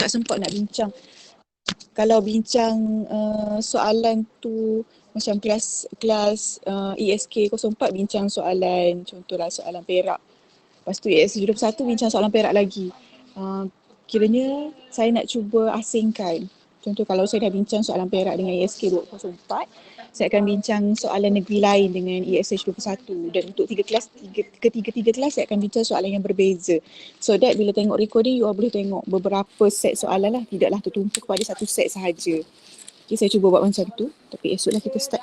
tak sempat nak bincang. Kalau bincang soalan tu macam kelas ESK 04 bincang soalan, contohlah soalan perak. Lepas tu ESK 21 bincang soalan perak lagi. Kiranya saya nak cuba asingkan. Contoh kalau saya dah bincang soalan perak dengan ESK 204, saya akan bincang soalan negeri lain dengan ESH 21 dan untuk ketiga kelas saya akan bincang soalan yang berbeza. So that bila tengok recording you all boleh tengok beberapa set soalan lah, tidaklah tertumpu kepada satu set sahaja. Okay, saya cuba buat macam tu tapi esoklah kita start.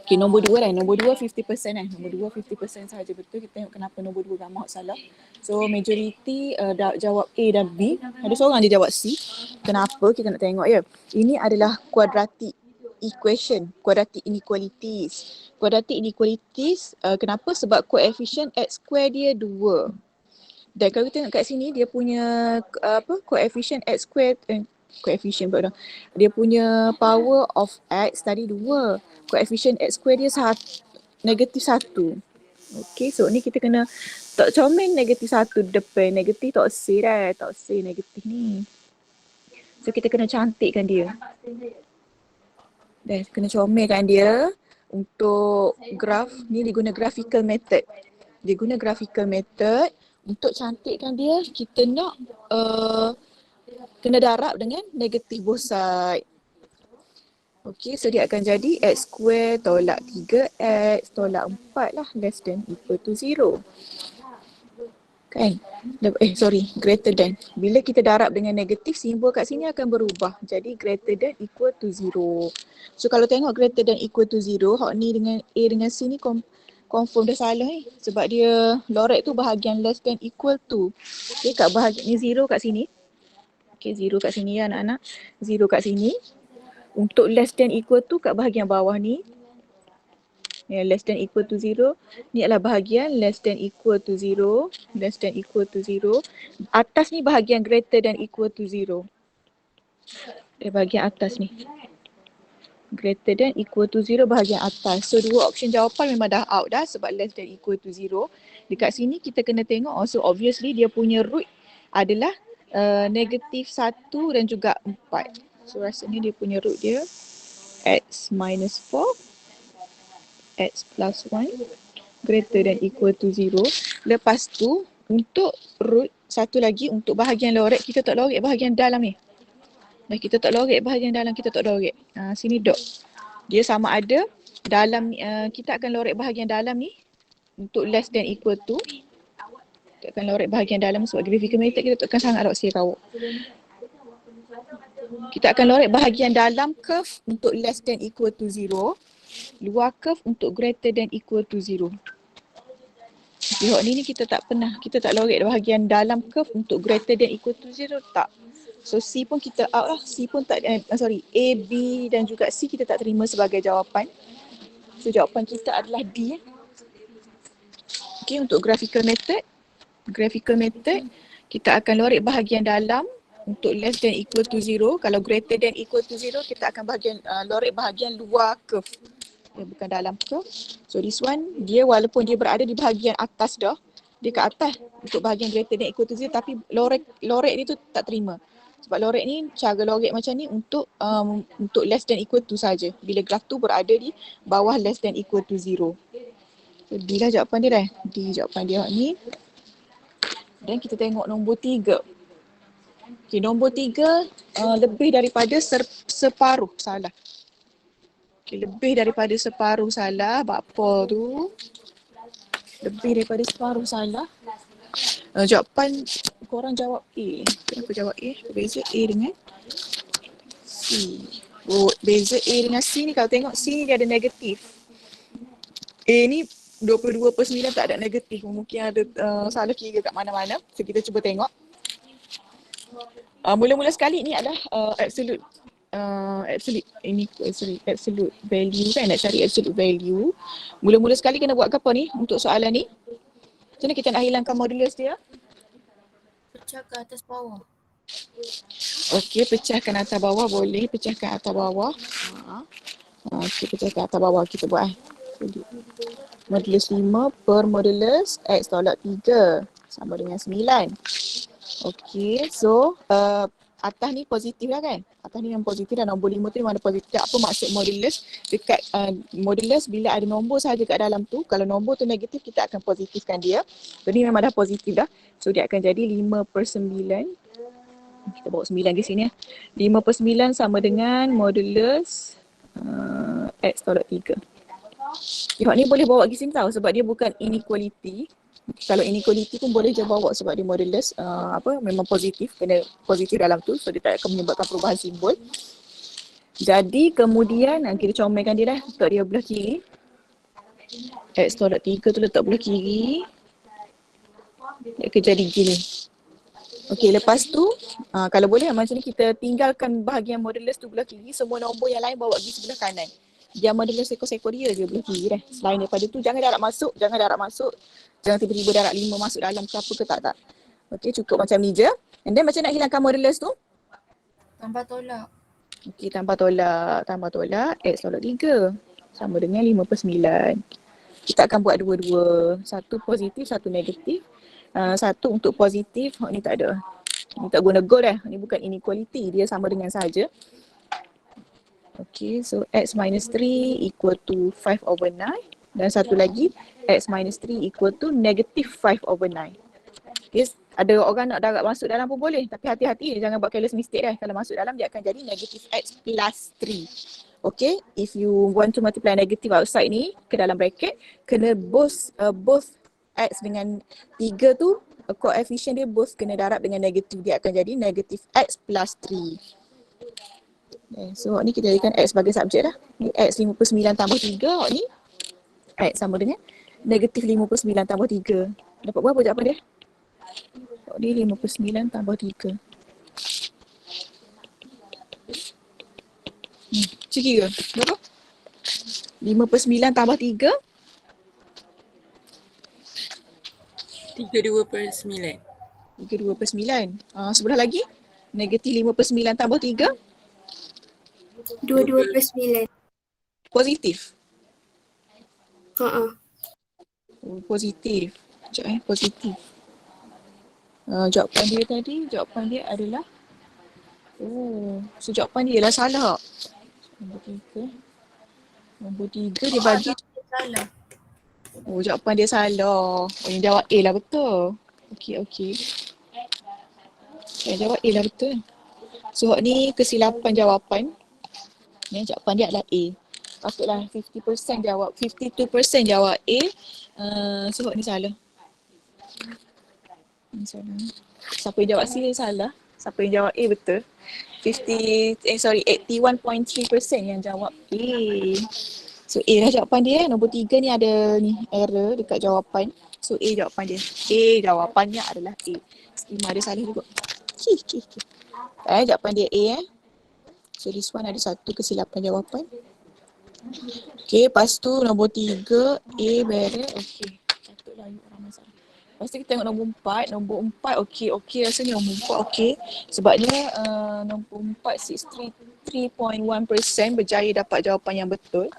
Okay, nombor 2 lah. Nombor 2 50% lah. Nombor 2 50% sahaja betul. Kita tengok kenapa nombor 2 gambar salah. So majority jawab A dan B. Ada seorang je jawab C. Kenapa? Kita nak tengok ya. Ini adalah quadratic equation, quadratic inequalities. Quadratic inequalities kenapa? Sebab coefficient x square dia 2. Dan kalau kita tengok kat sini dia punya coefficient x square coefficient pula. Dia punya power of x tadi 2. Coefficient x square dia negatif 1. Okay, so ni kita kena tak comel negatif 1 depan. Negatif tak say dah. Tak say negatif ni. So kita kena cantikkan dia. Dah kena comelkan dia. Untuk graph ni dia guna graphical method. Dia guna graphical method. Untuk cantikkan dia kita nak kena darab dengan negatif both side. Okey, so dia akan jadi x square tolak 3x tolak 4 lah less than equal to 0. Kan? Greater than. Bila kita darab dengan negatif, simbol kat sini akan berubah. Jadi greater than equal to 0. So kalau tengok greater than equal to 0, hak ni dengan A dengan C ni confirm dah salah ni. Sebab dia lorek tu bahagian less than equal to. Okay, kat bahagian ni 0 kat sini. Okay, 0 kat sini ya anak-anak. 0 kat sini. Untuk less than equal to kat bahagian bawah ni. Ya, less than equal to 0. Ni adalah bahagian less than equal to 0. Less than equal to 0. Atas ni bahagian greater than equal to 0. Dari bahagian atas ni. Greater than equal to 0 bahagian atas. So dua option jawapan memang dah out dah sebab less than equal to 0. Dekat sini kita kena tengok. So obviously dia punya root adalah negatif 1 dan juga 4. So rasanya dia punya root dia x minus 4, x plus 1 greater than equal to 0. Lepas tu untuk root satu lagi untuk bahagian lorek kita tak lorek bahagian dalam ni. Dah kita tak lorek bahagian dalam, kita tak lorek. Sini dot. Dia sama ada dalam kita akan lorek bahagian dalam ni untuk less than equal to. Kita akan lorek bahagian dalam sebab graphical method kita tekan sangat tak rawak. Kita akan lorek bahagian dalam curve untuk less than equal to 0. Luar curve untuk greater than equal to 0. Tengok ni kita tak lorek bahagian dalam curve untuk greater than equal to 0, tak. So C pun kita out lah. C pun tak, A, B dan juga C kita tak terima sebagai jawapan. So jawapan kita adalah D. Okay, untuk graphical method kita akan lorek bahagian dalam untuk less than equal to 0. Kalau greater than equal to 0, kita akan lorek bahagian luar curve. Dia bukan dalam curve. So this one, dia walaupun dia berada di bahagian atas dah, dia kat atas untuk bahagian greater than equal to 0, tapi lorek dia tu tak terima. Sebab lorek ni, cara lorek macam ni untuk less than equal to saja. Bila graf tu berada di bawah less than equal to 0. So D lah jawapan dia dah. D jawapan dia ni. Dan kita tengok nombor 3. Okay, nombor 3 lebih daripada separuh salah. Okay, lebih daripada separuh salah. Bapa tu lebih daripada separuh salah. Jawapan korang jawab A. Kenapa jawab A? Beza A dengan C. Oh, beza A dengan C ni kalau tengok C ni dia ada negatif. A ni 22/9 tak ada negatif. Mungkin ada salah kira kat mana-mana. So kita cuba tengok. Mula-mula sekali ni adalah absolute value kan, nak cari absolute value. Mula-mula sekali kena buat apa ni untuk soalan ni? Macam mana kita nak hilangkan modulus dia? Pecahkan atas bawah. Okey, pecahkan atas bawah boleh. Pecahkan atas bawah. Okey, pecahkan atas bawah kita buat. Modulus 5 per modulus x tolak 3 sama dengan 9. Okey, so atas ni positif lah kan. Atas ni yang positif dan nombor 5 tu yang mana positif. Apa maksud modulus? Dekat modulus bila ada nombor sahaja kat dalam tu, kalau nombor tu negatif kita akan positifkan dia. Jadi memang dah positif dah. So dia akan jadi 5/9. Kita bawa 9 di sini ya. 5/9 sama dengan modulus X tolak 3. Tengok ni boleh bawa pergi sini tau sebab dia bukan inequality. Kalau inequality pun boleh je bawa sebab dia modulus memang positif, kena positif dalam tu, so dia tak akan menyebabkan perubahan simbol. Jadi kemudian kita comelkan dia dah, letak dia belah kiri. X tolak 3 tu letak belah kiri. Dia akan jadi gini. Okey, lepas tu kalau boleh macam ni kita tinggalkan bahagian modulus tu belah kiri, semua nombor yang lain bawa pergi sebelah kanan. Dia modulus ekor-ekor dia je belah kiri dah. Selain daripada tu jangan darab masuk, jangan tiba-tiba darab 5 masuk dalam ke apa ke, tak. Okey, cukup macam ni je. And then macam nak hilangkan modulus tu? Tambah tolak. Okey, tambah tolak X tolak 3 sama dengan 5/9. Kita akan buat dua-dua, satu positif, satu negatif. Satu untuk positif, ni tak ada. Ni tak guna goal dah. Ni bukan inequality, dia sama dengan saja. Okay, so X minus 3 equal to 5/9. Dan satu lagi, X minus 3 equal to negative 5/9. Okay, ada orang nak darab masuk dalam pun boleh. Tapi hati-hati, jangan buat careless mistake dah. Kalau masuk dalam, dia akan jadi negative X plus 3. Okay, if you want to multiply negative outside ni ke dalam bracket, kena both X dengan 3 tu, coefficient dia both kena darab dengan negatif. Dia akan jadi negative X plus 3. Okay, so ni kita jadikan X sebagai subjek lah. Ni X 5/9 tambah 3. Ni X sama dengan negatif 5/9 tambah 3. Dapat berapa jawapan dia? Ni 5/9 tambah 3. Cik kira berapa? 5/9 tambah 3. 32/9. 32/9. Sebelah lagi negatif 5/9 tambah 3. 22/9. Positif. Oh, Positif. Sekejap positif. Jawapan dia adalah so jawapan dia lah salah. Nombor 3 dia bagi. Salah. Jawapan dia salah. Yang jawab A lah betul. Okey. Yang jawab A lah betul. So ni kesilapan jawapan. Yang jawapan dia adalah A. Patutlah 50% jawab, 52% jawab A. So ni salah. Ni salah. Siapa yang jawab C salah. Siapa yang jawab A betul. 81.3% yang jawab A. So A lah jawapan dia. Nombor 3 ni ada ni error dekat jawapan. So A jawapan dia. A jawapannya adalah A. Skema dia salah juga. Jawapan dia A. So this one ada satu kesilapan jawapan. Okay, lepas tu nombor 3 A beres. Okay, patutlah orang masalah. Lepas tu kita tengok nombor 4. Nombor 4 okey rasanya nombor 4 okey. Sebabnya nombor 4 63.1% berjaya dapat jawapan yang betul.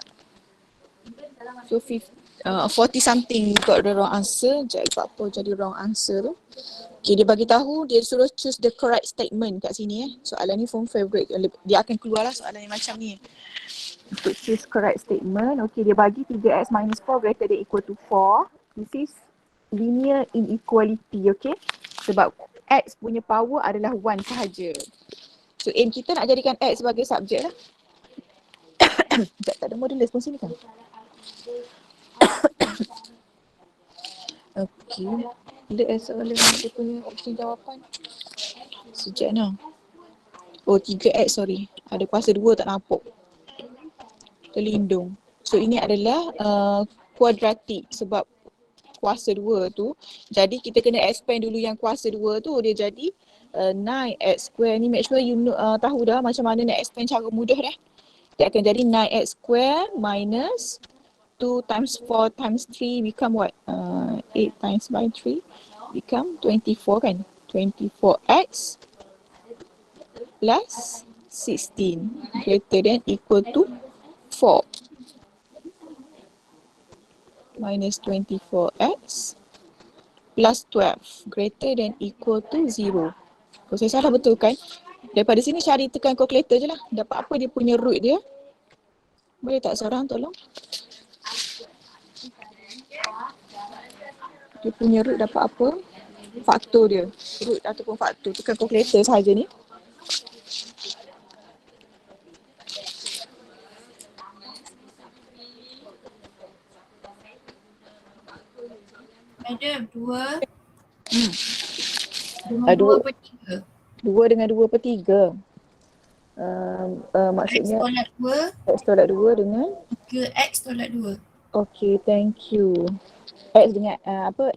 So 40 something got the wrong answer. Sekejap apa jadi wrong answer tu. Okay, dia bagi tahu dia suruh choose the correct statement kat sini Soalan ni form favorite. Dia akan keluarlah soalan yang macam ni. Untuk choose correct statement. Okay, dia bagi 3x minus 4 greater than equal to 4. This is linear inequality, okay? Sebab x punya power adalah 1 sahaja. So aim kita nak jadikan x sebagai subjek lah. Tak ada modulus pun sini kan? Okay. Bila soalan dia punya opsi jawapan. Sekejap nah. 3x sorry. Ada kuasa 2 tak nampak. Terlindung. So ini adalah kuadratik sebab kuasa 2 tu. Jadi kita kena expand dulu yang kuasa 2 tu. Dia jadi 9x square ni. Make sure you tahu dah macam mana nak expand cara mudah dah. Dia akan jadi 9x square minus 2 times 4 times 3 become what? 8 times by 3 become 24 kan? 24x plus 16 greater than equal to 4 minus 24x plus 12 greater than equal to 0. Saya salah betul kan? Daripada sini Syari tekan calculator je lah. Dapat apa dia punya root dia? Boleh tak seorang tolong? Dia punya root dapat apa? Faktor dia. Root ataupun faktor. Tekan calculator sahaja ni. Madam, 2 Ah, dengan 2 dua. per 3. 2 dengan 2/3. X Maksudnya tolak 2, X tolak 2 dengan 3X tolak 2. okay, thank you. X dengan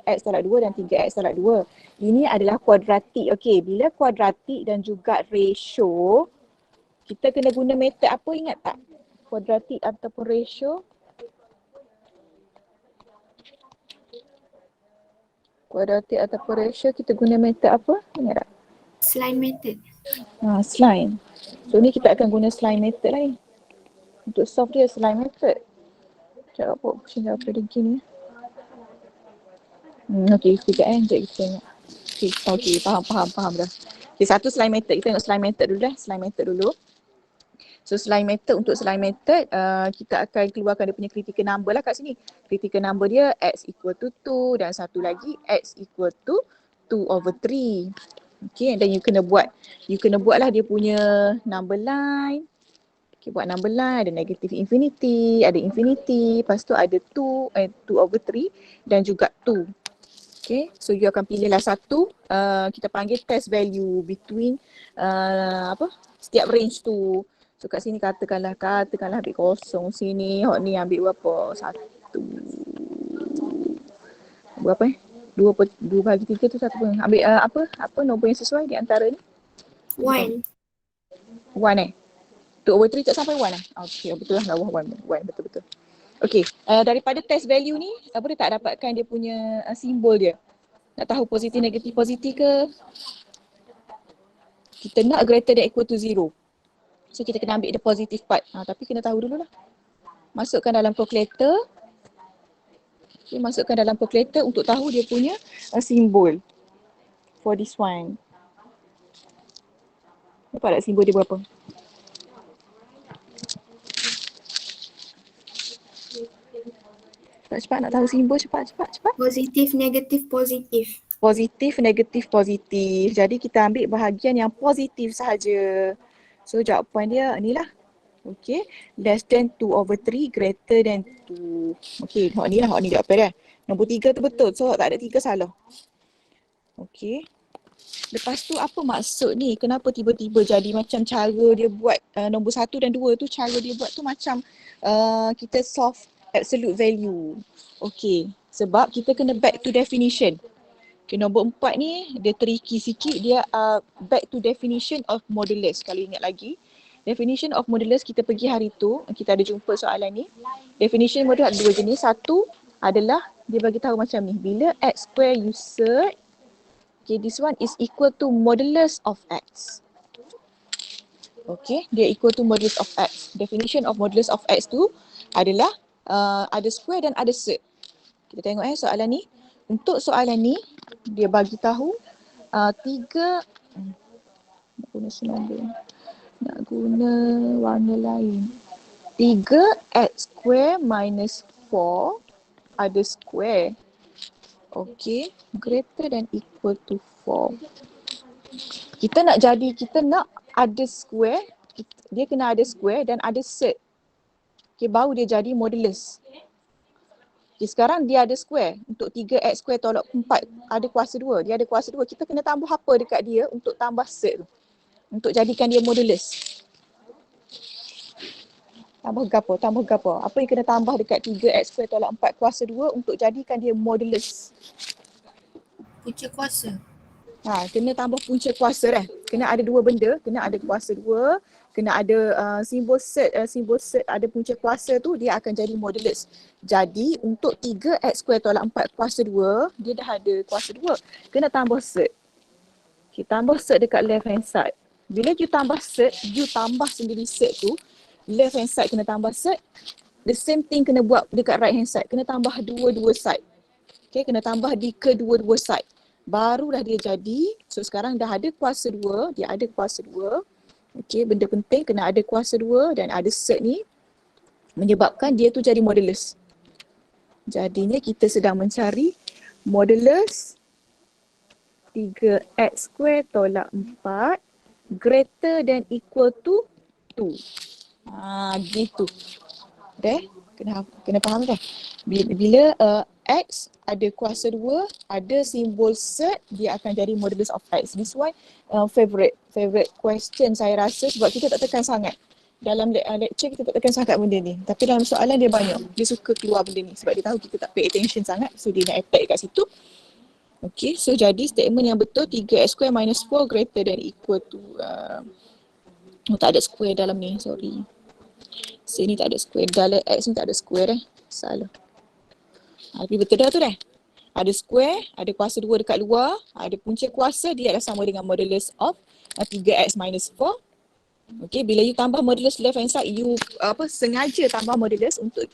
X tolak 2 dan 3X tolak 2. Ini adalah kuadratik. Okey, bila kuadratik dan juga ratio, kita kena guna method apa, ingat tak? Kuadratik ataupun ratio. Kuadratik ataupun ratio kita guna method apa? Ingat tak? Slime method. Slime. So ni kita akan guna slime method lah ni. Untuk solve dia slime method. Cakap apa option apa lagi ni? Okey, sekejap sekejap kita tengok. Okay, faham dah. Okay, satu slime method. Kita tengok slime method dulu dah. Slime method dulu. So slime method, untuk slime method, kita akan keluarkan dia punya critical number lah kat sini. Critical number dia X equal to 2 dan satu lagi X equal to 2/3. Okay, and then you kena buat lah dia punya number line. Okay, buat number line, ada negative infinity, ada infinity, lepas tu ada 2/3 dan juga 2. Okay, so you akan pilihlah satu, kita panggil test value between setiap range tu. So kat sini katakanlah ambil kosong sini, hot ni ambil berapa? 1. Berapa 2/3 tu 1 pun. Ambil apa nombor yang sesuai di antara ni? 1. 1 2/3 tak sampai 1 Okay, betul lah bawah 1 betul. Okay, daripada test value ni, dia tak dapatkan dia punya simbol dia. Nak tahu positif, negatif ke? Kita nak greater than equal to 0. So kita kena ambil the positive part. Tapi kena tahu dulu lah. Masukkan dalam calculator. Okay, masukkan dalam calculator untuk tahu dia punya simbol. For this one. Dapat tak simbol dia berapa? Cepat nak tahu simbol, cepat. Positif, negatif, positif. Positif, negatif. Jadi kita ambil bahagian yang positif sahaja. So jawapan dia inilah. Okay, less than 2/3, greater than 2. Okay, hak ni jawapan dia. Nombor 3 tu betul. So tak ada 3 salah. Okay. Lepas tu apa maksud ni? Kenapa tiba-tiba jadi macam cara dia buat nombor 1 dan 2 tu, cara dia buat tu macam kita solve absolute value. Okay, sebab kita kena back to definition. Okay, nombor 4 ni dia tricky sikit. Dia back to definition of modulus. Kalau ingat lagi, definition of modulus kita pergi hari tu, kita ada jumpa soalan ni. Definition modulus ada 2 jenis. Satu adalah dia bagi tahu macam ni. Bila x square you search, okay, this one is equal to modulus of x. Okay, dia equal to modulus of x. Definition of modulus of x tu adalah ada square dan ada set. Kita tengok soalan ni. Untuk soalan ni, dia bagi tahu 3, nak guna warna lain. 3x square minus 4 ada square. Okay, greater than equal to 4. Kita nak ada square, dia kena ada square dan ada set. Okay, baru dia jadi modulus. Okay, sekarang dia ada square. Untuk 3x square tolak 4 ada kuasa 2. Dia ada kuasa 2. Kita kena tambah apa dekat dia untuk tambah set tu? Untuk jadikan dia modulus. Tambah gapo? Apa yang kena tambah dekat 3x square tolak 4 kuasa 2 untuk jadikan dia modulus? Punca kuasa. Kena tambah punca kuasa dah. Kena ada 2 benda, kena ada kuasa 2, kena ada simbol set ada punca kuasa tu, dia akan jadi modulus. Jadi untuk 3x square tolak 4 kuasa 2, dia dah ada kuasa 2. Kena tambah set. Okay, tambah set dekat left hand side. Bila you tambah set, you tambah sendiri set tu, left hand side kena tambah set. The same thing kena buat dekat right hand side. Kena tambah dua-dua side. Okay, kena tambah di kedua-dua side. Barulah dia jadi. So sekarang dah ada kuasa 2, dia ada kuasa 2. Okey, benda penting kena ada kuasa 2 dan ada cert ni menyebabkan dia tu jadi modulus. Jadinya kita sedang mencari modulus 3x square tolak 4 greater than equal to 2. Gitu. Dah? Kena faham kan? Bila x ada kuasa 2, ada simbol cert, dia akan jadi modulus of x. This one favorite question saya rasa sebab kita tak tekan sangat. Dalam lecture kita tak tekan sangat benda ni. Tapi dalam soalan dia banyak. Dia suka keluar benda ni sebab dia tahu kita tak pay attention sangat. So dia nak attack kat situ. Okay, so jadi statement yang betul 3x square minus 4 greater than equal to tak ada square dalam ni, sorry. Sini tak ada square, dalam x ni tak ada square salah. Tapi betul dah tu dah. Ada square, ada kuasa 2 dekat luar, ada punca kuasa, dia adalah sama dengan modulus of 3x minus 4. Okay, bila you tambah modulus left hand side, you sengaja tambah modulus untuk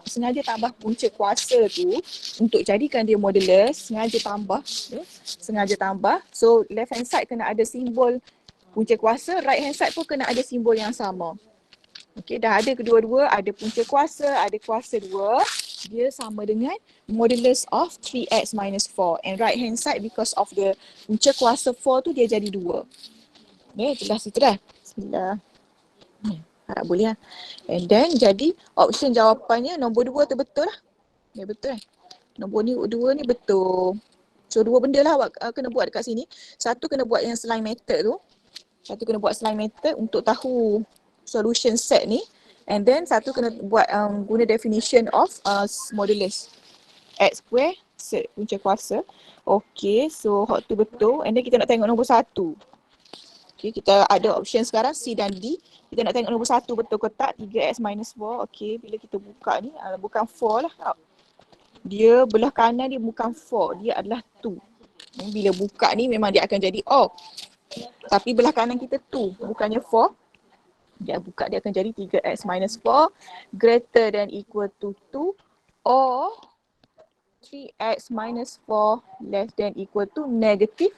sengaja tambah punca kuasa tu untuk jadikan dia modulus, sengaja tambah. So left hand side kena ada simbol punca kuasa, right hand side pun kena ada simbol yang sama. Okay, dah ada kedua-dua, ada punca kuasa, ada kuasa 2, dia sama dengan modulus of 3x minus 4. And right hand side because of the punca kuasa 4 tu dia jadi 2. Okay, jelas itu dah. Bismillah. Harap boleh lah. And then jadi option jawapannya nombor 2 tu betul lah. Ya betul lah. Nombor 2 ni betul. So 2 benda lah awak kena buat dekat sini. Satu kena buat yang slime method tu. Satu kena buat slime method untuk tahu solution set ni. And then satu kena buat guna definition of modulus. X square, set punca kuasa. Okay, so hot tu betul. And then kita nak tengok nombor 1. Okay, kita ada option sekarang C dan D. Kita nak tengok nombor 1 betul ke tak, 3x minus 4. Okay, bila kita buka ni, bukan 4 lah. Dia belah kanan dia bukan 4, dia adalah 2. Bila buka ni memang dia akan jadi tapi belah kanan kita 2, bukannya 4. Dia buka dia akan jadi 3x minus 4 greater than equal to 2 or 3x minus 4 less than equal to negative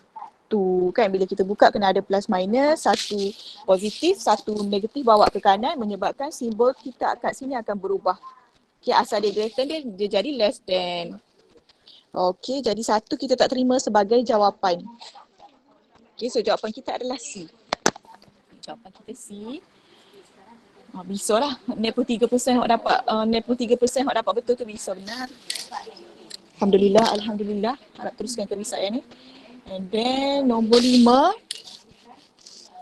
2. Kan bila kita buka kena ada plus minus, satu positif, satu negatif bawa ke kanan menyebabkan simbol kita kat sini akan berubah. Okay, asal dia greater dia jadi less than. Okay, jadi 1 kita tak terima sebagai jawapan. Okay, so jawapan kita adalah C. Jawapan kita C. Bisa lah. 93% awak dapat, 93% awak dapat betul tu bisa benar. Alhamdulillah. Harap teruskan kerisaian ni. And then nombor 5.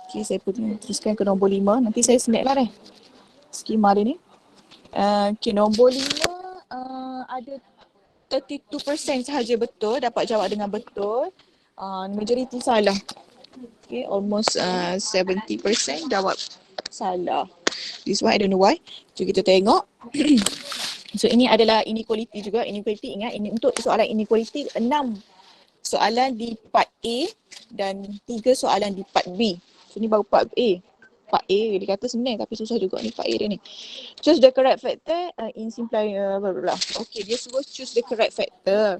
Okay, saya teruskan ke nombor 5. Nanti saya snack lah skema dia ni. Okay, nombor 5 ada 32% sahaja betul, dapat jawab dengan betul. Majoriti salah. Okay, almost 70% jawab salah. This one I don't know why. Jom kita tengok. So ini adalah inequality juga. Inequality, ingat ini untuk soalan inequality 6 soalan di part A dan 3 soalan di part B. So ni baru part A. Part A dia kata senang tapi susah juga ni part A dia ni. Choose the correct factor in simplify Okay, dia suruh choose the correct factor.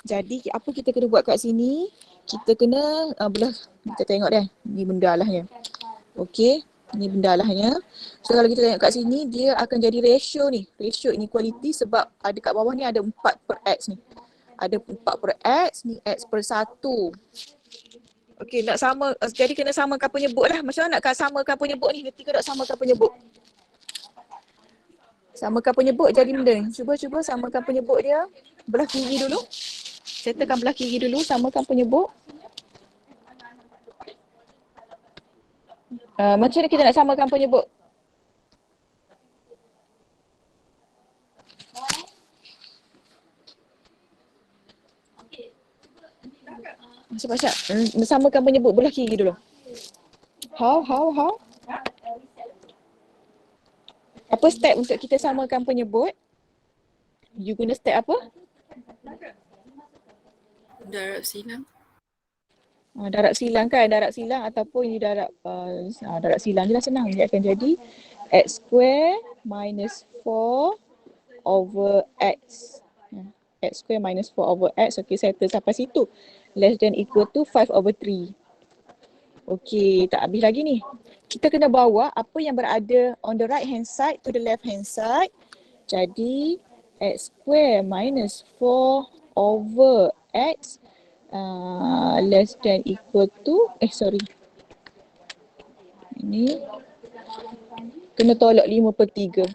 Jadi apa kita kena buat kat sini? Kita kena belah, kita tengok dah. Ni benda lahnya. Okay, ni benda lahnya. So kalau kita tengok kat sini dia akan jadi ratio ni. Ratio inequality sebab ada kat bawah ni ada 4 per x ni. Ada 4 per x, ni x per 1. Okey, nak sama, jadi kena samakan penyebut lah. Macam mana nak samakan penyebut ni? Nanti kena samakan penyebut. Samakan penyebut jadi benda ni. Cuba samakan penyebut dia. Belah kiri dulu. Settlekan belah kiri dulu, samakan penyebut. Macam mana kita nak samakan penyebut? Macam samakan penyebut belah kiri dulu. How? Apa step untuk kita samakan penyebut? You guna step apa? Darab silang. Darab silang kan? Darab silang ataupun ini darab silang je lah, senang. Dia akan jadi x square minus 4 over x. X square minus 4 over x. Okay, settle sampai situ. less than equal to 5/3. Okey, tak habis lagi ni. Kita kena bawa apa yang berada on the right hand side to the left hand side. Jadi x square minus 4 over x less than equal to, ini kena tolak 5/3.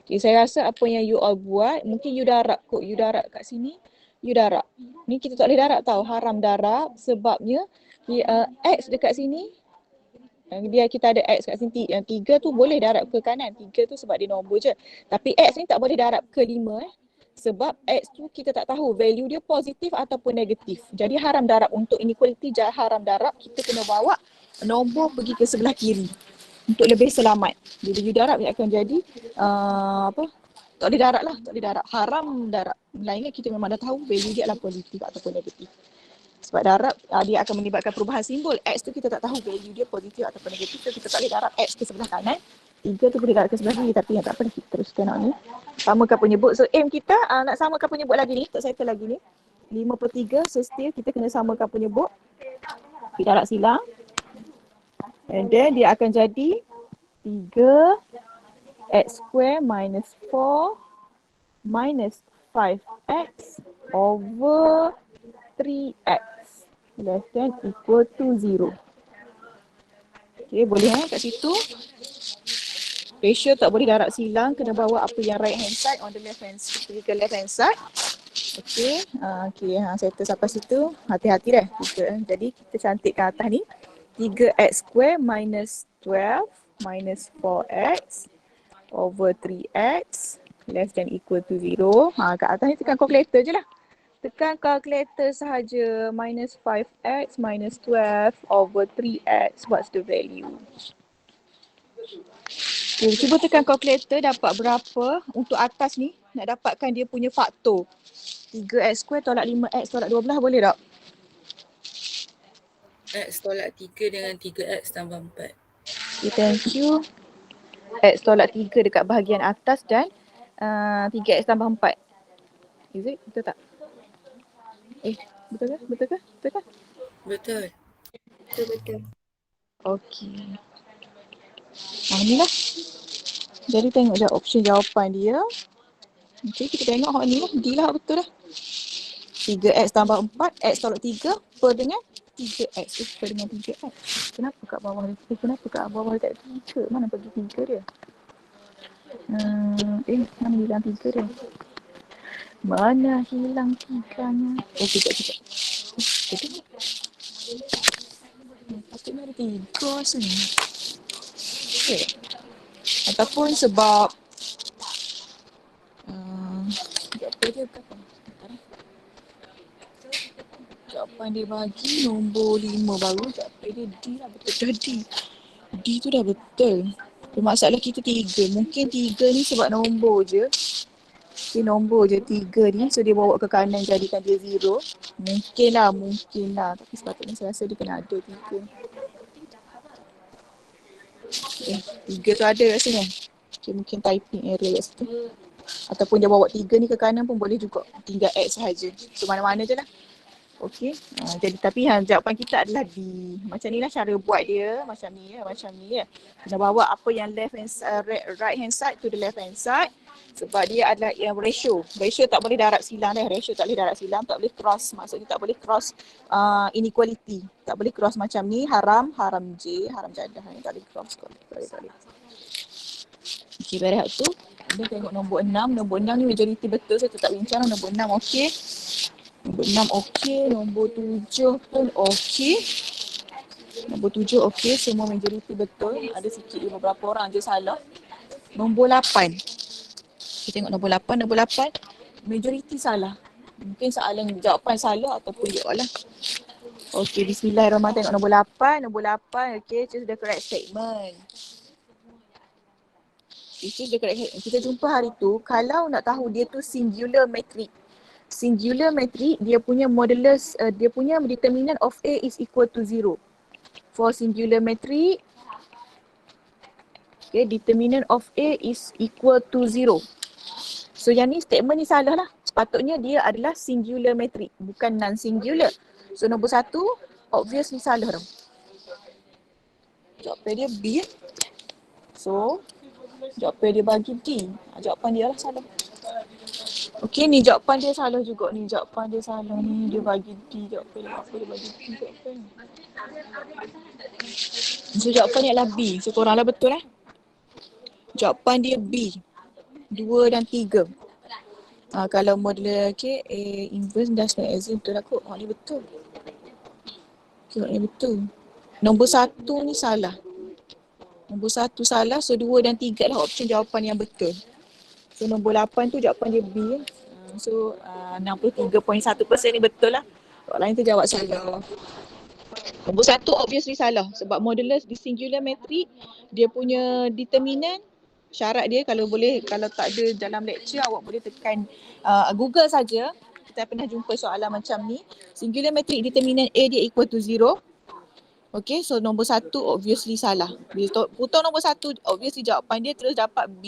Okay, saya rasa apa yang you all buat, mungkin you darab kot, you darab kat sini, you darab. Ni kita tak boleh darab tau, haram darab sebabnya x dekat sini, dia kita ada x kat sini, yang 3 tu boleh darab ke kanan, 3 tu sebab dia nombor je. Tapi x ni tak boleh darab ke 5 sebab x tu kita tak tahu value dia positif ataupun negatif. Jadi haram darab untuk inequality, haram darab, kita kena bawa nombor pergi ke sebelah kiri untuk lebih selamat. Bila you darab dia akan jadi tak boleh darab lah, tak boleh darab, haram darab. Melainkan kita memang dah tahu value dia adalah positif ataupun negatif. Sebab darab dia akan menyebabkan perubahan simbol. X tu kita tak tahu value dia positif ataupun negatif, so kita tak boleh darab x ke sebelah kanan. 3 tu boleh darab ke sebelah kiri, tapi yang tak apa, kita teruskan ni. Samakan penyebut. So aim kita nak samakan penyebut lagi ni, untuk settle lagi ni. 5/3, so still kita kena samakan penyebut. Kita darab silang. And then dia akan jadi 3 x square minus 4 minus 5x over 3x less than equal to 0. Okay, boleh kat situ. Ratio tak boleh darab silang, kena bawa apa yang right hand side on the left hand side, pergi ke left hand side. Okay, settle sampai situ. Hati-hati dah. Jadi kita cantikkan atas ni. 3x square minus 12 minus 4x over 3x less than equal to 0. Kat atas ni tekan calculator je lah. Tekan calculator sahaja. Minus 5x minus 12 over 3x. What's the value? Okay, cuba tekan calculator dapat berapa untuk atas ni. Nak dapatkan dia punya faktor. 3x square tolak 5x tolak 12 boleh tak? X tolak 3 dengan 3x tambah 4. Okay, thank you. X tolak 3 dekat bahagian atas dan 3x tambah 4. Is it? Betul tak? Betul ke? Betul ke? Betul ke? Betul. Betul-betul. Okey. Inilah. Jadi tengok dah option jawapan dia. Okey, kita tengok hak ni lah. D lah betul dah. 3x tambah 4, x tolak 3 per dengan 3x. Per dengan 3x. Kenapa kat bawah dia? Kenapa kat bawah dia tak ada 3? Mana pergi 3 dia? Mana hilang 3 dia? Mana hilang 3-nya? Sekejap. Betul tak? Patutnya ada 3 rasanya. Okay. Ataupun sebab apa dia berapa? Jawapan dia bagi nombor 5 baru. Jawapan dia D lah, betul jadi. D tu dah betul. Masalah kita 3. Mungkin 3 ni sebab nombor je. Okay, nombor je 3 ni. So dia bawa ke kanan jadikan dia 0. Mungkin lah. Tapi sepatutnya saya rasa dia kena ada 3. 3 tu ada rasanya. Okay, mungkin typing error kat situ. Ataupun dia bawa 3 ni ke kanan pun boleh juga. Tinggal X sahaja. So mana-mana je lah. Okey. Jadi tapi jawapan kita adalah D. Macam ni lah cara buat dia. Macam ni ya. Kena bawa apa yang right hand side to the left hand side. Sebab dia adalah yang ratio. Ratio tak boleh darab silang dah. Tak boleh cross. Maksudnya tak boleh cross inequality. Tak boleh cross macam ni. Haram J, haram jadah. Tak boleh cross. Tak boleh. Okey, berat tu. Kita tengok nombor 6. Nombor 6 ni majoriti betul. Saya tetap bincang nombor 6 okey. Nombor 6 okey. Nombor 7 pun okey. Nombor 7 okey. Semua majoriti betul. Ada sikit beberapa orang je salah. Nombor 8. Kita tengok nombor 8. Nombor 8 majoriti salah. Mungkin soalan jawapan salah ataupun lah. Okey, bismillahirrahmanirrahim. Tengok nombor 8. Nombor 8 okey. Choose the correct statement. Kita jumpa hari tu, kalau nak tahu dia tu singular matrix. Singular matrix, dia punya modulus, dia punya determinant of A is equal to 0. For singular matrix, okay, determinant of A is equal to 0. So yang ni statement ni salah lah. Sepatutnya dia adalah singular matrix, bukan non-singular. So nombor 1 obviously salah tau. Jawapan dia B. So jawapan dia bagi D. Jawapan dia lah salah. Okey, ni jawapan dia salah juga ni. Jawapan dia salah ni. Dia bagi D. Jawapan dia apa? Dia bagi D jawapan. So jawapan dia adalah B. So korang lah betul Jawapan dia B. 2 dan 3. Kalau model A inverse does not exist, betul aku. Ni betul. Okay, ni betul. Nombor 1 ni salah. Nombor 1 salah, so 2 dan 3 lah option jawapan yang betul. So nombor 8 tu jawapan dia B. So 63.1% ni betul lah. Soalan lain tu jawab salah. Nombor 1 obviously salah sebab modulus di singular matrix dia punya determinant, syarat dia kalau boleh, kalau tak ada dalam lecture awak boleh tekan Google saja. Kita pernah jumpa soalan macam ni. Singular matrix determinant A dia equal to 0. Okay, so nombor 1 obviously salah. Bila putar nombor 1 obviously jawapan dia terus dapat B.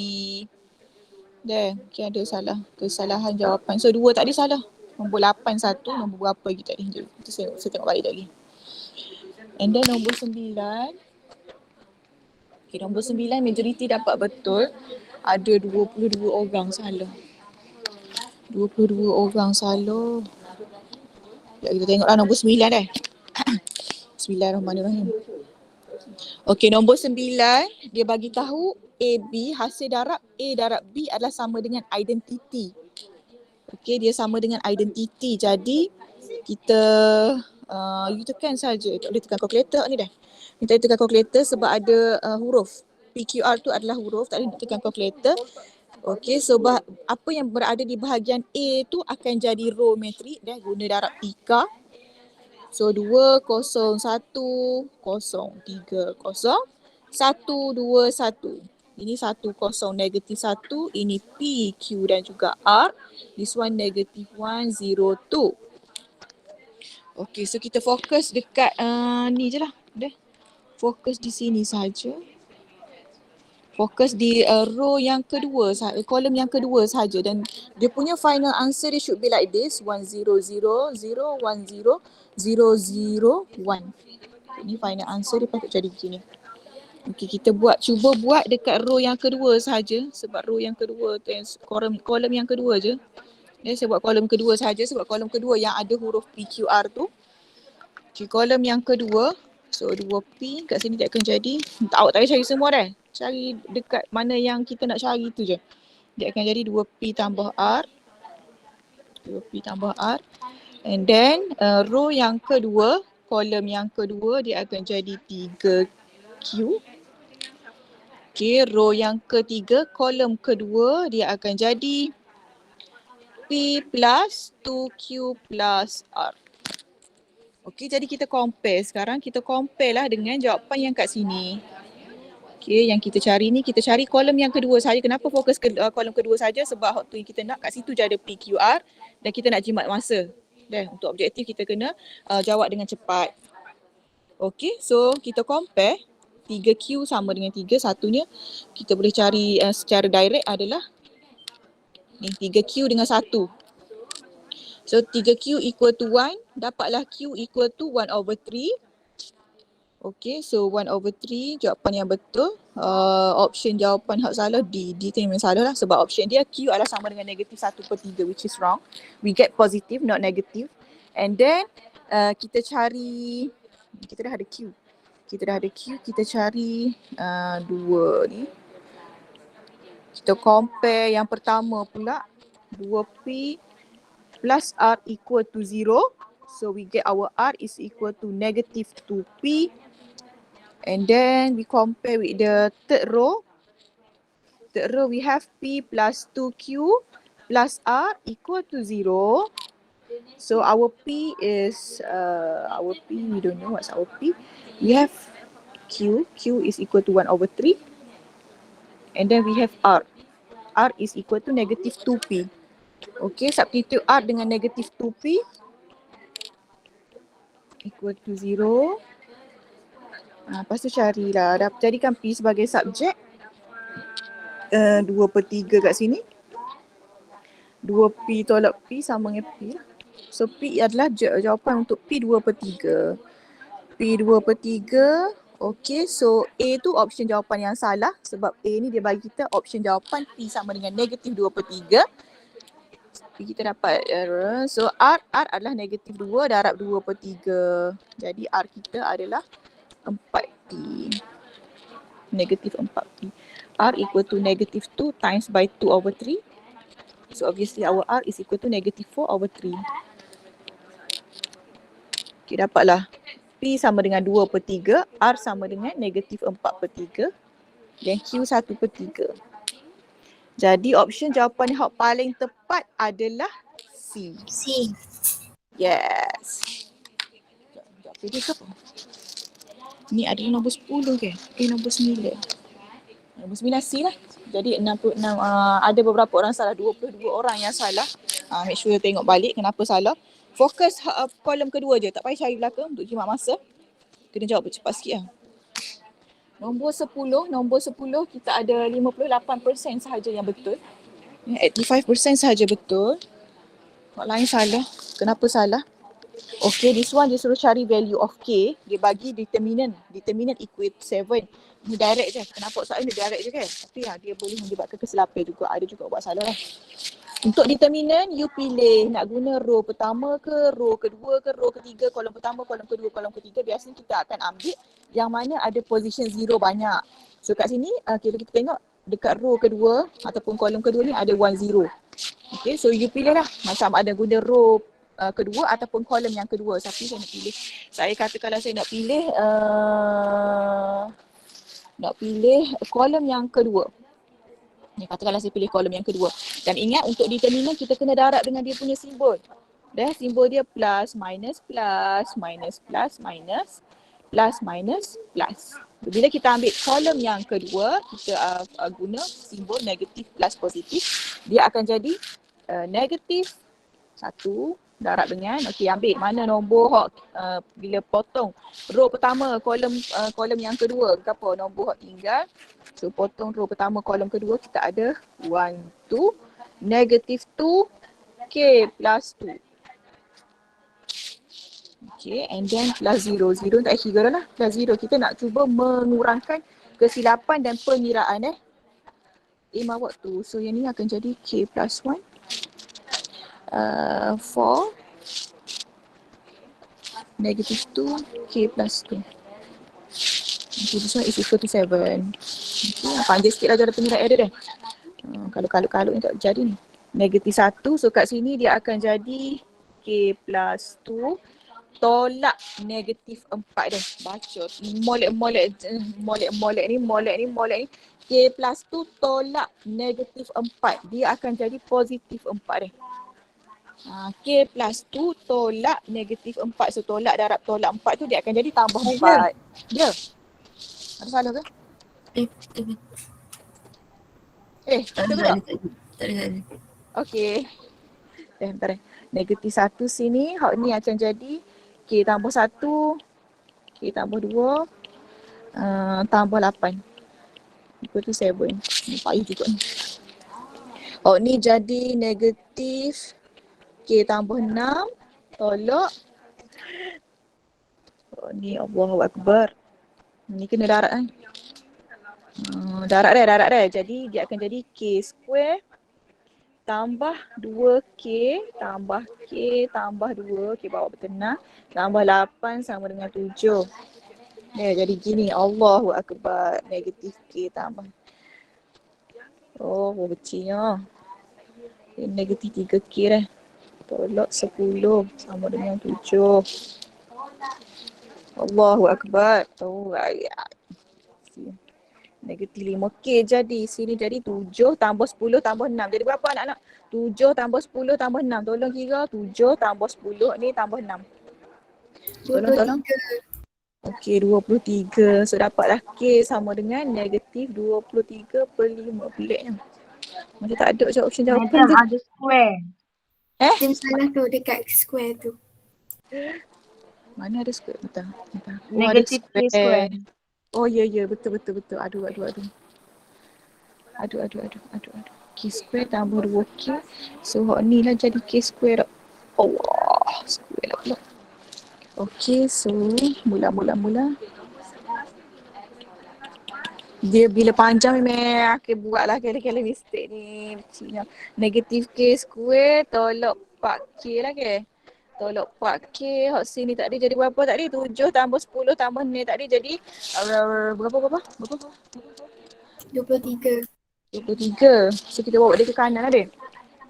There, okay, ada salah. Kesalahan jawapan. So 2 tak ada salah. Nombor 8 1, nombor berapa lagi tadi? Saya tengok balik lagi. And then nombor 9. Okay, nombor 9 majoriti dapat betul. Ada 22 orang salah. 22 orang salah. Ya, kita tengoklah nombor 9 dah. Bismillahirrahmanirrahim. Okey, nombor 9 dia bagi tahu AB hasil darab A darab B adalah sama dengan identiti. Okey, dia sama dengan identiti. Jadi kita you tekan saja. Tak boleh tekan kalkulator ni dah. Kita tekan kalkulator sebab ada huruf. PQR tu adalah huruf, tak boleh tekan kalkulator. Okey, so apa yang berada di bahagian A tu akan jadi row matrix dah guna darab tika. So 2 0 1 0 3 0 1 2 1. Ini 1 0 negatif 1, ini P, Q dan juga R. This one negative 1 0 2. Okay, so kita fokus dekat ni je lah. Dah. Fokus di sini saja. Fokus di row yang kedua, kolom yang kedua saja, dan dia punya final answer dia should be like this 1 0 0 0 1 0 0 0 1. Ini final answer dia patut jadi begini. Okey, kita cuba buat dekat row yang kedua saja sebab row yang kedua tu kolom yang kedua je. Saya buat kolom kedua saja sebab kolom kedua yang ada huruf PQR tu. Okey, kolom yang kedua. So 2P kat sini tak akan jadi. Awak tak payah cari semua dah. Cari dekat mana yang kita nak cari tu je. Dia akan jadi 2P tambah R. 2P tambah R. And then row yang kedua, kolom yang kedua dia akan jadi 3Q. Okay, row yang ketiga, kolom kedua dia akan jadi P plus 2Q plus R. Okay, jadi kita compare. Sekarang kita compare lah dengan jawapan yang kat sini. Okay, yang kita cari ni, kita cari kolom yang kedua saja. Kenapa fokus ke kolom kedua saja? Sebab waktu yang kita nak kat situ je ada PQR dan kita nak jimat masa. Dan untuk objektif kita kena jawab dengan cepat. Okay, so kita compare. 3Q sama dengan 3, satunya kita boleh cari secara direct adalah ni 3Q dengan 1. So 3Q equal to 1, dapatlah Q equal to 1/3. Okay, so 1/3 jawapan yang betul. Option jawapan hak salah D. D tu memang salah lah sebab option dia Q adalah sama dengan negatif 1/3 which is wrong. We get positive not negative. And then kita cari, kita dah ada Q. Kita cari 2 ni. Kita compare yang pertama pula. 2P plus R equal to 0. So we get our R is equal to negative 2P. And then we compare with the third row. Third row we have P plus 2Q plus R equal to 0. So our P is, we don't know what's our P. We have Q is equal to 1/3. And then we have R. R is equal to negative 2P. Okay, substitute R dengan negative 2P equal to 0. Lepas tu carilah, dah jadikan P sebagai subjek. 2/3 kat sini. 2P tolak P sama dengan P lah. So P adalah jawapan untuk P 2/3. P 2/3. Okay, so A tu option jawapan yang salah sebab A ni dia bagi kita option jawapan P sama dengan negatif 2/3. Kita dapat error. So R adalah negatif 2 darab 2/3. Jadi R kita adalah 4P. Negatif 4P. R equal to negative 2 times by 2/3. So obviously our R is equal to negative 4/3. Okay, dapatlah P sama dengan 2/3, R sama dengan negatif 4/3 dan Q 1/3. Jadi option jawapan yang paling tepat adalah C. C. Yes. Sekejap, pilih ke apa? Ni ada nombor 10 ke? Nombor 9. Nombor 9 C lah. Jadi 66, ada beberapa orang salah, 22 orang yang salah. Make sure tengok balik kenapa salah. Fokus kolom kedua je, tak payah cari belakang untuk jimat masa. Kena jawab cepat sikit lah. Nombor 10 kita ada 58% sahaja yang betul. 85% sahaja betul. Yang lain salah. Kenapa salah? Okay, this one dia suruh cari value of K. Dia bagi determinant. Determinant equate 7. Ni direct je. Kenapa soalan dia direct je kan? Tapi dia boleh menyebabkan kesilapan juga. Ada juga buat salah lah. Untuk determinant, you pilih nak guna row pertama ke, row kedua ke, row ketiga, kolom pertama, kolom kedua, kolom ketiga. Biasanya kita akan ambil yang mana ada position 0 banyak. So kat sini, kita tengok dekat row kedua ataupun kolom kedua ni ada 1, 0. Okay, so you pilih lah macam ada guna row kedua ataupun kolom yang kedua. Tapi saya nak pilih, saya kata kalau saya nak pilih kolom yang kedua. Ni katakanlah saya pilih kolom yang kedua. Dan ingat untuk determinant kita kena darab dengan dia punya simbol. Dah simbol dia plus, minus, plus, minus, plus, minus, plus, minus, plus. Bila kita ambil kolom yang kedua, kita guna simbol negatif plus positif. Dia akan jadi negatif 1 darab dengan, okey ambil mana nombor bila potong row pertama kolom yang kedua, berapa nombor hok tinggal. So potong row pertama kolom kedua kita ada 1, 2, negatif 2, K plus 2. Okay, and then plus 0. 0 tak kira lah, plus 0. Kita nak cuba mengurangkan kesilapan dan pengiraan aim awak tu. So yang ni akan jadi K plus 1. 4 negative 2 K plus 2. Okay, this one is equal to 7. Okay, panjang sikit lah cara pengiraan dia. Kalau ni tak jadi ni. Negatif 1, so kat sini dia akan jadi K plus 2 tolak negatif 4 dah. Baca molek ni. K plus 2 tolak negatif 4. Dia akan jadi positif 4 dah. K plus 2 tolak negatif 4. So tolak darab tolak 4 tu dia akan jadi tambah 4. Ya. Ada salah ke? Betul. Betul ke tak? Tak ada. Okey. Bentar. Negatif 1 sini. Hak ni akan jadi K tambah 1. K tambah 2. Tambah 8. Equal to 7. Ni payah juga ni. Hak ni jadi negatif K tambah 6 tolak. Oh, ni Allahu Akbar. Ni kena darat kan. Darat dah. Jadi dia akan jadi K square tambah 2K tambah K tambah 2. K bawa bertenang. Tambah 8 sama dengan 7. Jadi gini. Allahu Akbar. Negatif K tambah. Oh, kecilnya. Negatif 3K dah. Tolak 10 sama dengan 7. Allahu Akbar. Oh, ayat. Negatif 5K jadi. Sini jadi 7 tambah 10 tambah 6. Jadi berapa anak-anak? 7 tambah 10 tambah 6. Tolong kira 7 tambah 10 ni tambah 6. Tolong. Okey, 23. So dapatlah K sama dengan negatif 23 per 5. Peliknya. Macam tak ada je option jawapan Madam je. ada square. Macam salah tu dekat square tu. Mana ada square? Bentar. Oh, Negatif ada K square. Oh ya betul. Aduh. K square tambah 2K. So hak ni lah jadi K square dah. Allah, square lah pula. Okay, so mula. Dia bila panjang memang akan buat lah kali-kali mistake ni. Cina. Negative K square tolak 4K lah ke? Tolak 4K. Hak sini tadi jadi berapa tadi? 7 tambah 10 tambah ni tadi jadi berapa? 23. 23. So kita bawa dia ke kanan lah dia.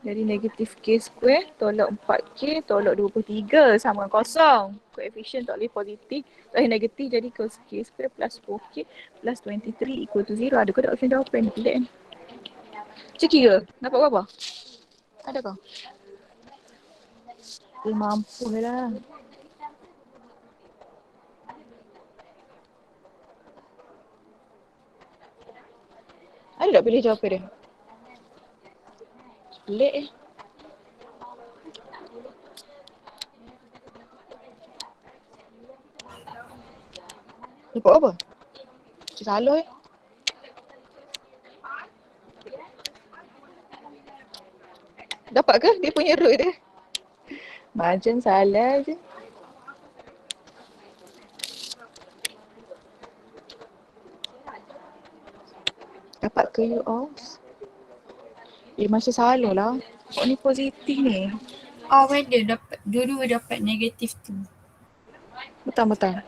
Jadi negatif K square tolak 4K tolak 23 sama dengan kosong. Koefisien tak boleh positif, tak boleh negatif, jadi cos K square plus 4K plus 23 equal to 0. Ada ke tak option jawapan? Pelik kan? Cek kira. Dapat berapa? Ada kau? Mampu lah. Ada tak pilih jawapan dia? Pelik eh. Dapat apa? Cik salah eh. Dapat ke dia punya root dia? Macam salah je. Dapat ke you all? Macam salah lah. Kok ni positif ni? Whether dapat, dua-dua dapat negatif tu. Betul.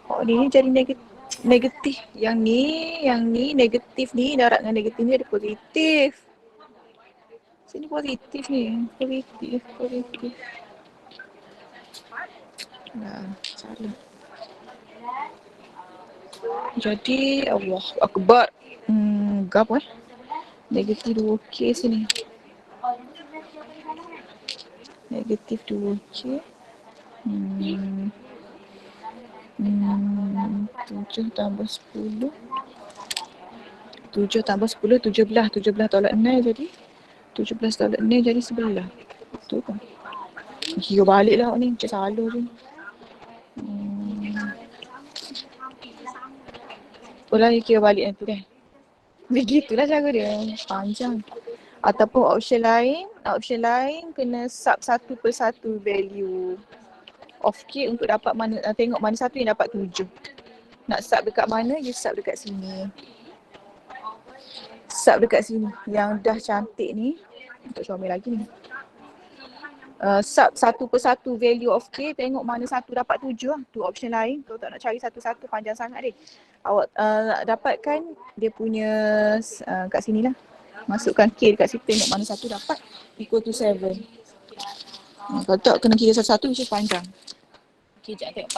Oh ni jadi negatif. Yang ni negatif ni darab dengan negatif ni ada positif. Sini positif ni. Positif. Nah, salah. Jadi Allah Akbar. Gap eh. Negatif 2K sini. Negatif 2K. 7 tambah 10. 7 tambah 10, 17. 17 tolak 6 jadi 17 tolak 6 jadi 11. Betul kan? Kira balik lah ni. Macam salah je. Ulang kira balik nanti kan. Begitulah cara dia. Panjang. Ataupun option lain kena sub 1/1 value of K untuk dapat mana, tengok mana satu yang dapat 7. Nak sub dekat mana, you sub dekat sini. Sub dekat sini. Yang dah cantik ni. Untuk comel lagi ni. Sub 1/1 value of K, tengok mana satu dapat 7 lah. Tu option lain. Kalau tak nak cari satu-satu panjang sangat dia. Awak dapatkan dia punya kat sini lah. Masukkan K dekat situ, tengok mana satu dapat equal to 7. Kalau tak kena kira satu-satu mesti panjang. Okay, sekejap tengok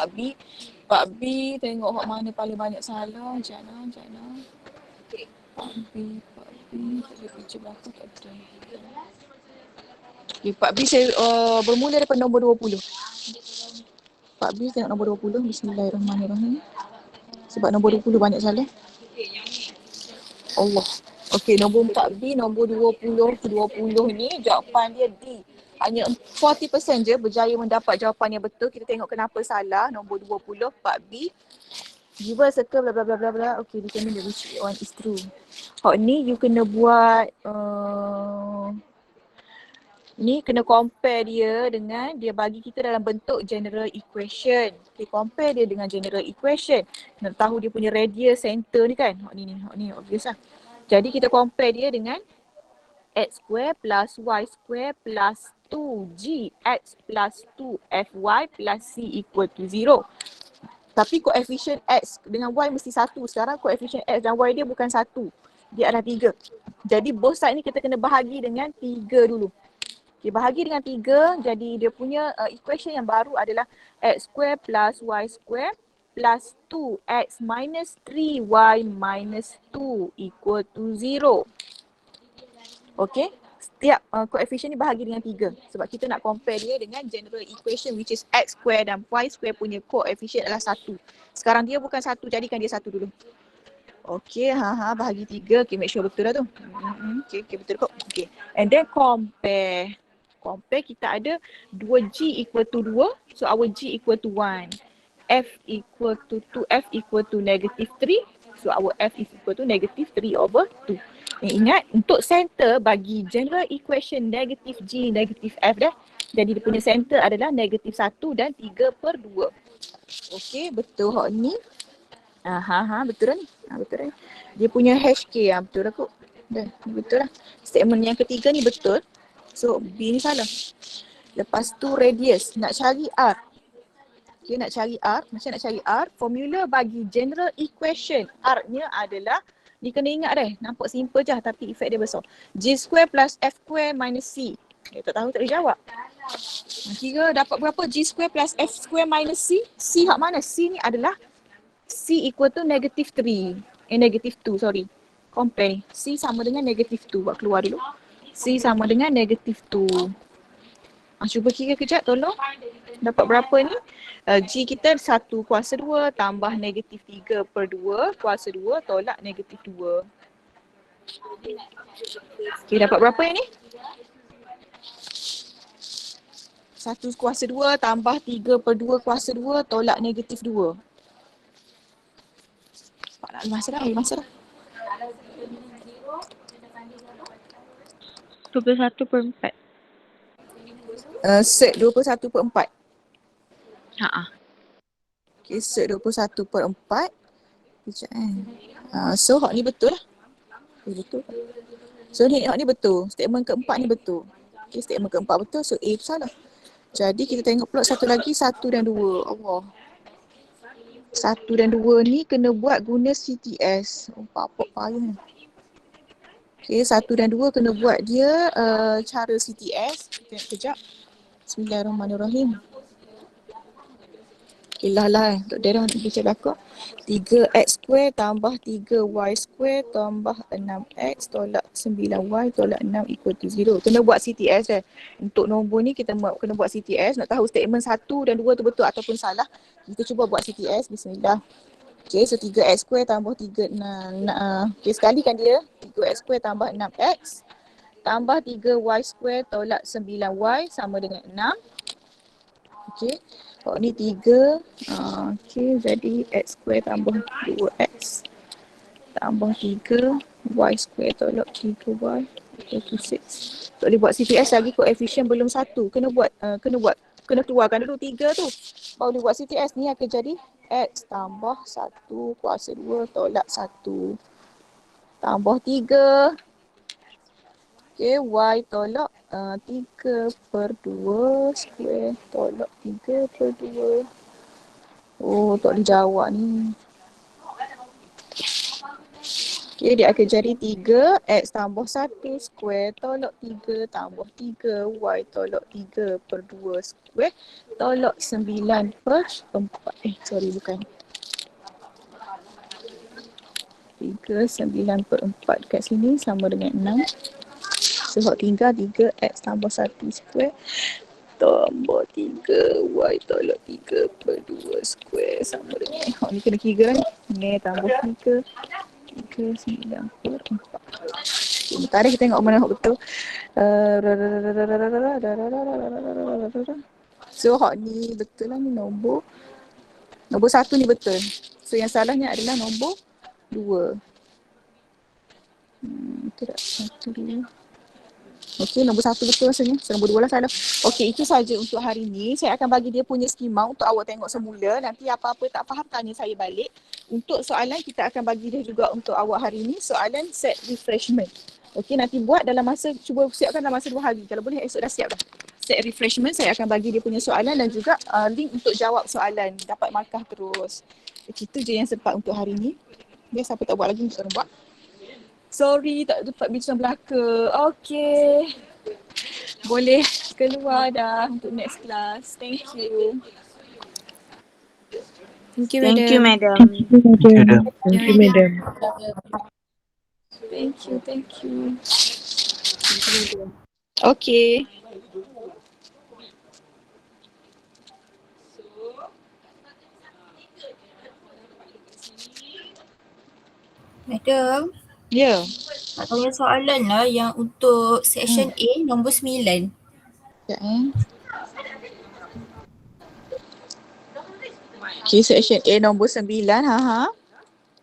Pak B tengok hak mana paling banyak salah. Jana. Pak B. Tak ada picture belakang tak ada. Okay, Pak B saya bermula daripada nombor 20. Pak B tengok nombor 20. Bismillahirrahmanirrahim. Sebab nombor 20 banyak salah. Allah. Okey, nombor 4B, nombor 20 ni jawapan dia D. Hanya 40% je berjaya mendapat jawapan yang betul. Kita tengok kenapa salah. Nombor 20, 4B. Give a circle bla bla bla bla bla. Okey, determine the which one is true. Hak ni you kena buat ni kena compare dia dengan dia bagi kita dalam bentuk general equation. Okay, compare dia dengan general equation. Nak tahu dia punya radius center ni kan. Hak ni obvious lah. Jadi kita compare dia dengan x square plus y square plus 2gx plus 2fy plus c equal to 0. Tapi koefisien x dengan y mesti 1. Sekarang koefisien x dan y dia bukan 1. Dia adalah 3. Jadi both side ni kita kena bahagi dengan 3 dulu. Okay, bahagi dengan 3, jadi dia punya equation yang baru adalah x square plus y square plus 2x minus 3y minus 2 equal to 0. Okay, setiap koefisien ni bahagi dengan 3 sebab kita nak compare dia dengan general equation which is x square dan y square punya koefisien adalah 1. Sekarang dia bukan 1, jadikan dia 1 dulu. Okay, bahagi 3. Okay, make sure betul lah tu. Okay, betul kok. Okay, and then compare kita ada 2G equal to 2. So our G equal to 1. F equal to 2. F equal to negative 3. So our F is equal to negative 3/2. Ingat, untuk center bagi general equation negatif G, negatif F dah. Jadi dia punya center adalah negatif 1 dan 3/2. Okey, betul hak ni. Betul dah ni. Betul dah ni. Dia punya HK, betul dah kot. Dah, betul lah. Statement yang ketiga ni betul. So, B ni salah. Lepas tu radius, nak cari R. Okay, nak cari R. Macam nak cari R, formula bagi general equation. R-nya adalah, dia kena ingat deh. Nampak simple je tapi efek dia besar. G square plus F square minus C. Tak tahu tak boleh jawab. Kira dapat berapa? G square plus F square minus C. C hak mana? C ni adalah C equal to negative 3. Negative 2, sorry. Compare. C sama dengan negative 2. Buat keluar dulu. C sama dengan negative 2. Cuba kira kejap tolong. Dapat berapa ni? G kita 1 kuasa 2 tambah negatif 3/2 kuasa 2 tolak negatif 2. Okay, dapat berapa yang ni? 1 kuasa 2 tambah 3/2 kuasa 2 tolak negatif 2. Pak nak masa dah, masa dah. 21/4. Set 21/4. Okay, set 21/4. Sekejap so hak ni betul lah. Betul. So hak ni betul. Statement keempat ni betul. Okay, statement keempat betul. So A tu salah. Jadi kita tengok pula satu lagi, 1 dan 2. Allah. 1 dan 2 ni kena buat guna CTS. Apa payah. Okay, 1 dan 2 kena buat dia cara CTS. Kita tengok kejap. Bismillahirrahmanirrahim. Okay, lah. Dok dia orang baca belakang. 3x square tambah 3y square tambah 6x tolak 9y tolak 6 equal to 0. Kena buat CTS Untuk nombor ni kita kena buat CTS. Nak tahu statement 1 dan 2 tu betul ataupun salah. Kita cuba buat CTS. Bismillah. Okay, so 3x square tambah 3, okay, sekali kan dia. 3x square tambah 6x tambah 3y square tolak 9y sama dengan 6. Okay. Ni 3. Okay, jadi x square tambah 2x tambah 3 y square tolak 3y equal to 6. Tak boleh buat CTS lagi, koefisien belum 1. Kena keluarkan dulu 3 tu. Baru boleh buat CTS. Ni akan jadi x tambah 1 kuasa 2 tolak 1 tambah 3. Okay, y tolak 3/2 square tolak 3/2. Oh, tak boleh jawab ni. Okay, dia akan jadi 3 x tambah 1 square tolak 3 tambah 3 y tolak 3/2 square tolak 9/4. Sorry, bukan. 3 9/4 dekat sini sama dengan 6. So, hak tinggal 3x tambah 1 square tambah 3y tolak 3/2 square sama dengan hak ni kena kira ni. Ni tambah 3 9/4. Bentar kita tengok mana hak betul. So hak ni betul lah ni nombor 1 ni betul. So yang salahnya adalah nombor 2. Betul tak? 1, 2. Okey, nombor 1 betul rasanya. So, nombor 2 lah salah. Okey, itu saja untuk hari ni. Saya akan bagi dia punya skema untuk awak tengok semula. Nanti apa-apa tak faham tanya saya balik. Untuk soalan kita akan bagi dia juga untuk awak hari ni. Soalan set refreshment. Okey, nanti buat dalam masa, cuba siapkan dalam masa 2 hari. Kalau boleh esok dah siap dah. Set refreshment, saya akan bagi dia punya soalan dan juga link untuk jawab soalan. Dapat markah terus. Itu je yang sempat untuk hari ni. Biar siapa tak buat lagi, mesti orang buat. Sorry tak dapat bincang belaka. Okay. Boleh keluar dah untuk next class. Thank you. Thank you, madam. Thank you, madam. Thank you, madam. Thank you. Okay. Madam, Ya. nak tanya soalan lah yang untuk section A nombor 9. Ya. Okay, section A nombor 9.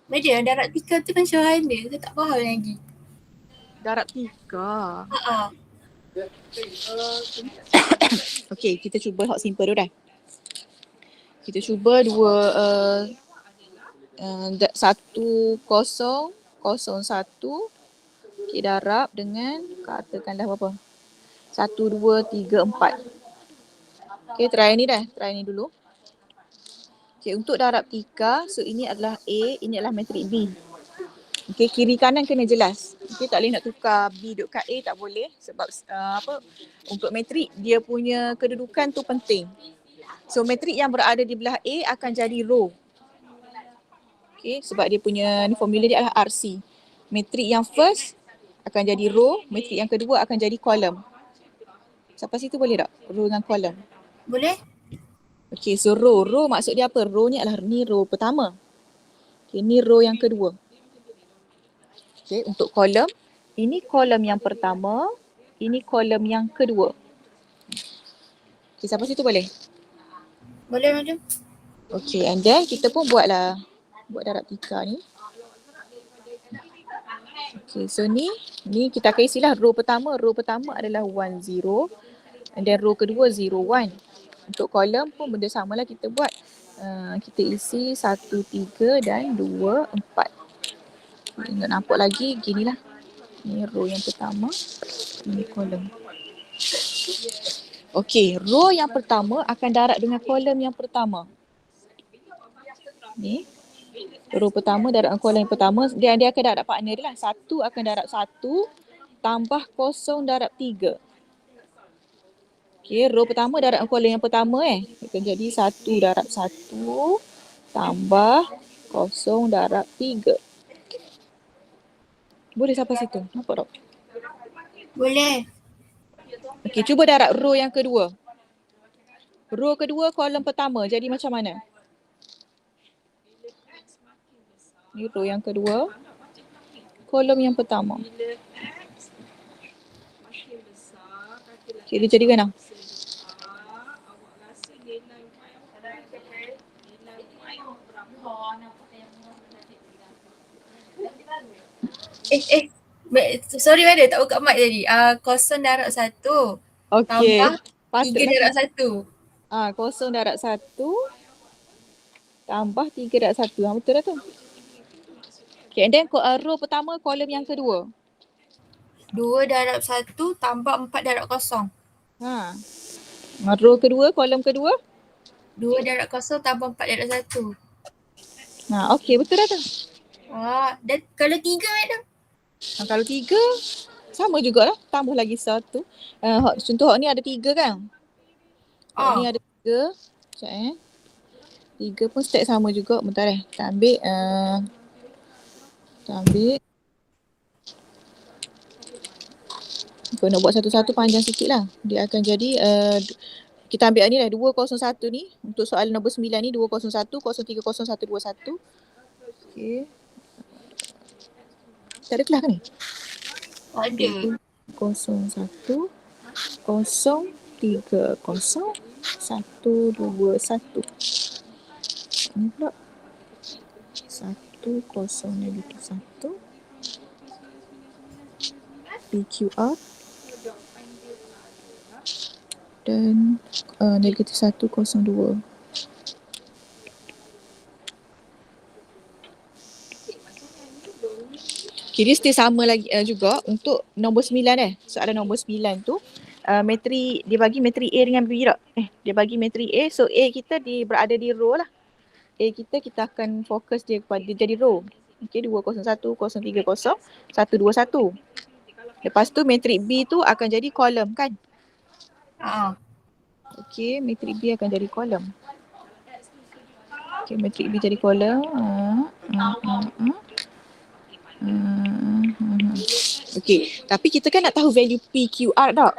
Madam, darat tikar tu macam mana? Saya tak faham lagi. darab 3. Okey, kita cuba hot simple dulu dah. Kita cuba 1001 okey, darab dengan katakanlah berapa? 1, 2, 3, 4. Okey, try ni dulu. Okey, untuk darab 3, so ini adalah A, ini adalah matrik B. Okey, kiri kanan kena jelas. Okey, tak boleh nak tukar B duduk kat A, tak boleh sebab untuk matrik dia punya kedudukan tu penting. So matrik yang berada di belah A akan jadi row. Okey, sebab dia punya formula dia adalah RC. Matrik yang first akan jadi row, matrik yang kedua akan jadi column. Sampai situ boleh tak? Row dengan column. Boleh? Okey, so row maksud dia apa? Row ni adalah ni row pertama. Okey, ni row yang kedua. Okey, untuk column, ini column yang pertama, ini column yang kedua. Okey, sampai situ boleh? Boleh madam? Okey, and then kita pun buat darab 3 ni. Okey, so ni kita akan isilah row pertama adalah 1, 0. And then row kedua 0, 1. Untuk column pun benda samalah kita buat. Kita isi 1, 3 dan 2, 4. Ingat nampak lagi, ginilah. Ni row yang pertama, ini column. Okey, row yang pertama akan darab dengan column yang pertama. Ni row pertama darab dengan column yang pertama, dia akan darab partner dia lah. 1 akan darab 1 tambah 0 darab 3. Okey, row pertama darab dengan column yang pertama akan jadi 1 darab 1 tambah 0 darab 3. Boleh sampai situ? Nampak tak? Boleh. Okey, cuba darab row yang kedua. Row kedua column pertama jadi macam mana? Ni row yang kedua, kolom yang pertama. Okay, dia jadi mana? Sorry madam, tak buka mic tadi. 0 darab 1 Okay. tambah 3 darab 1. 0 darab 1 tambah 3 darab 1. Betul dah tu. Okay, and then row pertama, kolom yang kedua. 2 darab 1 tambah 4 darab 0. Row kedua, kolom kedua. 2 darab 0 tambah 4 darab 1. Okay, betul dah tu. Dan kalau 3 madam? Kalau 3, sama jugalah. Tambah lagi 1. Contoh hak ni ada 3 kan? Hak ni ada 3. Sekejap 3 pun step sama juga. Bentar Kita ambil. Kalau nak buat satu-satu panjang sikit lah. Dia akan jadi, kita ambil ni lah 201 ni. Untuk soalan nombor 9 ni 201, 0301, 121. Okay. Tak ada kelas kan ni? Ada. 01, 0301, 121. Ini pula 10 negatif 1 PQR dan negatif 102. Okay, dia still sama lagi juga untuk nombor 9 soalan nombor 9 tu matrik, dia bagi matrik A dengan B tak? Dia bagi matrik A, so A kita berada di row lah. A kita akan fokus dia kepada dia jadi row. Okay, 201, 030, 121. Lepas tu matrik B tu akan jadi kolom kan? Okay, matrik B akan jadi kolom. Okay, matrik B jadi kolom. Okay, tapi kita kan nak tahu value PQR tak?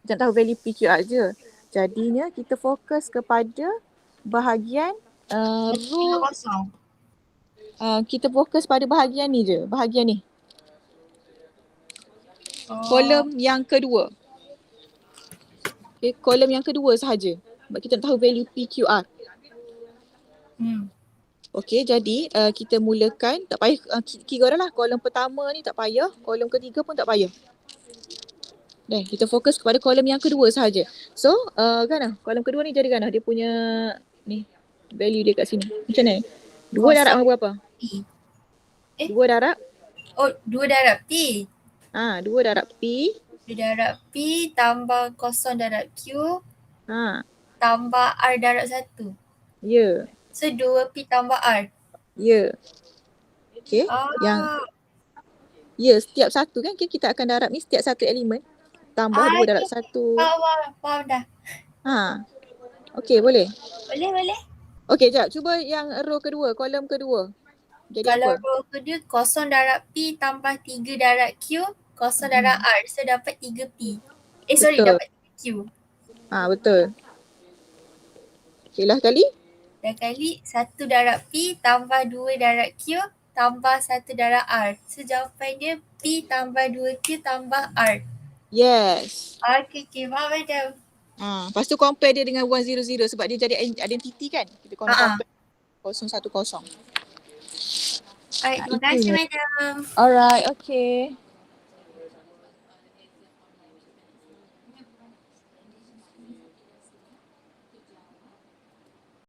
Kita nak tahu value PQR je. Jadinya kita fokus kepada bahagian row. Kita fokus pada bahagian ni je, bahagian ni. Kolom yang kedua. Okay, kolom yang kedua sahaja. Sebab kita nak tahu value PQR. Okey, jadi kita mulakan, tak payah kira dah lah, kolom pertama ni tak payah, kolom ketiga pun tak payah. Kita fokus kepada kolom yang kedua sahaja. So, Gana, kolom kedua ni jadi Gana, dia punya ni value dia kat sini. Macam mana? 2 darab dengan berapa? P. 2 darab? Oh, 2 darab P. 2 darab P. 2 darab P tambah kosong darab Q tambah R darab 1. Ya. So 2P tambah R. Ya. Okey. Yang setiap satu kan kita akan darab ni setiap satu elemen tambah 2 darab 1. Faham dah. Okey, boleh. Boleh. Okey, jap. Cuba yang row kedua, kolom kedua. Jadi Kalau apa? row kedua kosong darab P tambah 3 darab Q kosong darab R. So dapat 3P. Betul. Dapat 3Q. Betul. Okey lah kali. Dah kali 1 darab P tambah 2 darab Q tambah 1 darab R. So jawapan dia P tambah 2Q tambah R. Yes. Okay, faham madam. Lepas tu compare dia dengan 100 sebab dia jadi identity kan. Kita compare 010. Alright, terima kasih madam. Alright, okay.